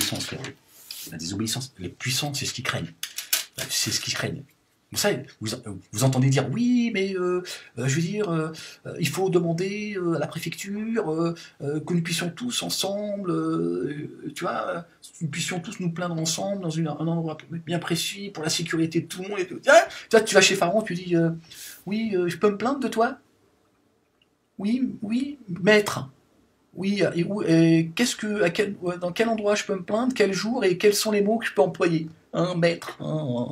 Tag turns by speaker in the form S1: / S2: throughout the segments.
S1: désobéissance, frérot. La désobéissance, les puissants, c'est ce qu'ils craignent. C'est ce qu'ils craignent. Vous savez, vous entendez dire, oui, mais je veux dire, il faut demander à la préfecture que nous puissions tous ensemble, tu vois, nous puissions tous nous plaindre ensemble dans un endroit bien précis pour la sécurité de tout le monde. Et tout. Tu vas chez Pharaon, tu dis, oui, je peux me plaindre de toi? Oui, oui, maître. Oui, dans quel endroit je peux me plaindre, quel jour et quels sont les mots que je peux employer? Maître,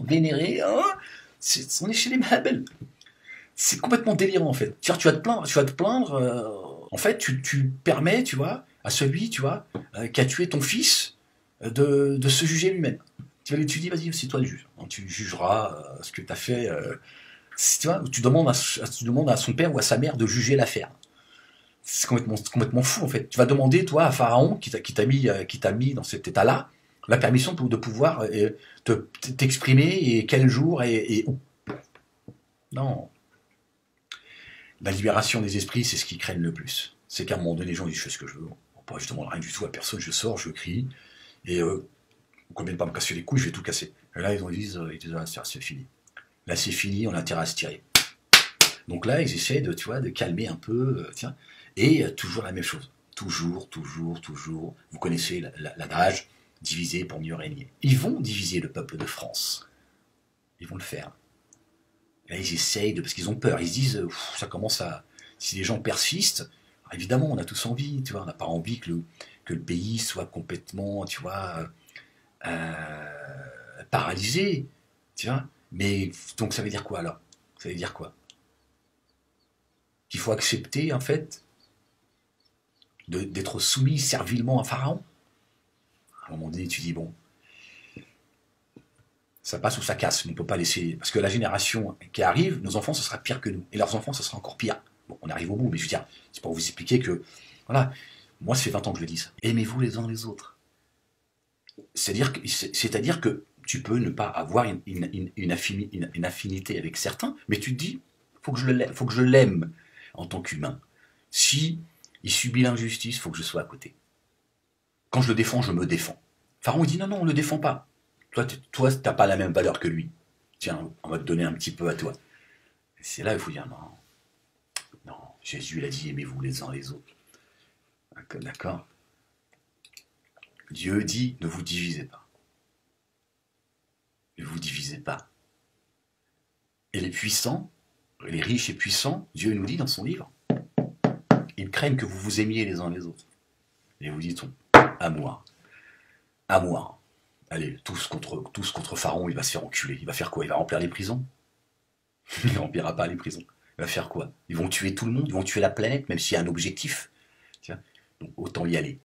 S1: vénéré, on est chez les Mahabel. C'est complètement délirant en fait. Tu vas te plaindre. En fait, tu permets, tu vois, à celui, tu vois, qui a tué ton fils, de se juger lui-même. Tu dis, vas-y, c'est toi le juge. Tu jugeras ce que tu as fait. Tu vois, tu demandes à son père ou à sa mère de juger l'affaire. C'est complètement fou en fait. Tu vas demander, toi, à Pharaon, qui t'a mis dans cet état-là, la permission de pouvoir t'exprimer et quel jour et où. Non. La libération des esprits, c'est ce qu'ils craignent le plus. C'est qu'à un moment donné, les gens disent, je fais ce que je veux. Bon, je demande rien du tout à personne, je sors, je crie, et combien de pas me casser les couilles, je vais tout casser. Et là, ils disent, c'est fini. Là, c'est fini, on a intérêt à se tirer. Donc là, ils essaient de, tu vois, de calmer un peu, tiens, et toujours la même chose. Toujours. Vous connaissez l'adage, diviser pour mieux régner. Ils vont diviser le peuple de France. Ils vont le faire. Là, ils essayent parce qu'ils ont peur. Ils se disent, ça commence à... Si les gens persistent, évidemment, on a tous envie, tu vois, on n'a pas envie que le pays soit complètement, tu vois, paralysé, tu vois. Mais donc ça veut dire quoi alors? Ça veut dire quoi? Qu'il faut accepter, en fait, d'être soumis servilement à Pharaon. À un moment donné, tu dis, bon, ça passe ou ça casse, on ne peut pas laisser... Parce que la génération qui arrive, nos enfants, ce sera pire que nous. Et leurs enfants, ce sera encore pire. Bon, on arrive au bout, mais je veux dire, c'est pour vous expliquer que, voilà, moi, ça fait 20 ans que je le dis ça. Aimez-vous les uns les autres. C'est-à-dire que tu peux ne pas avoir une affinité avec certains, mais tu te dis, faut que je l'aime en tant qu'humain. Si il subit l'injustice, il faut que je sois à côté. Quand je le défends, je me défends. Pharaon, il dit, non, on ne le défend pas. Toi, t'as pas la même valeur que lui. Tiens, on va te donner un petit peu à toi. Et c'est là qu'il faut dire, non, Jésus, il a dit, aimez-vous les uns les autres. D'accord? Dieu dit, ne vous divisez pas. Ne vous divisez pas. Et les puissants, les riches et puissants, Dieu nous dit dans son livre, ils craignent que vous vous aimiez les uns les autres. Et vous dites-on, à moi. Allez, tous contre Pharaon, il va se faire enculer. Il va faire quoi? Il va remplir les prisons? Il ne remplira pas les prisons. Il va faire quoi? Ils vont tuer tout le monde, ils vont tuer la planète, même s'il y a un objectif. Tiens, donc autant y aller.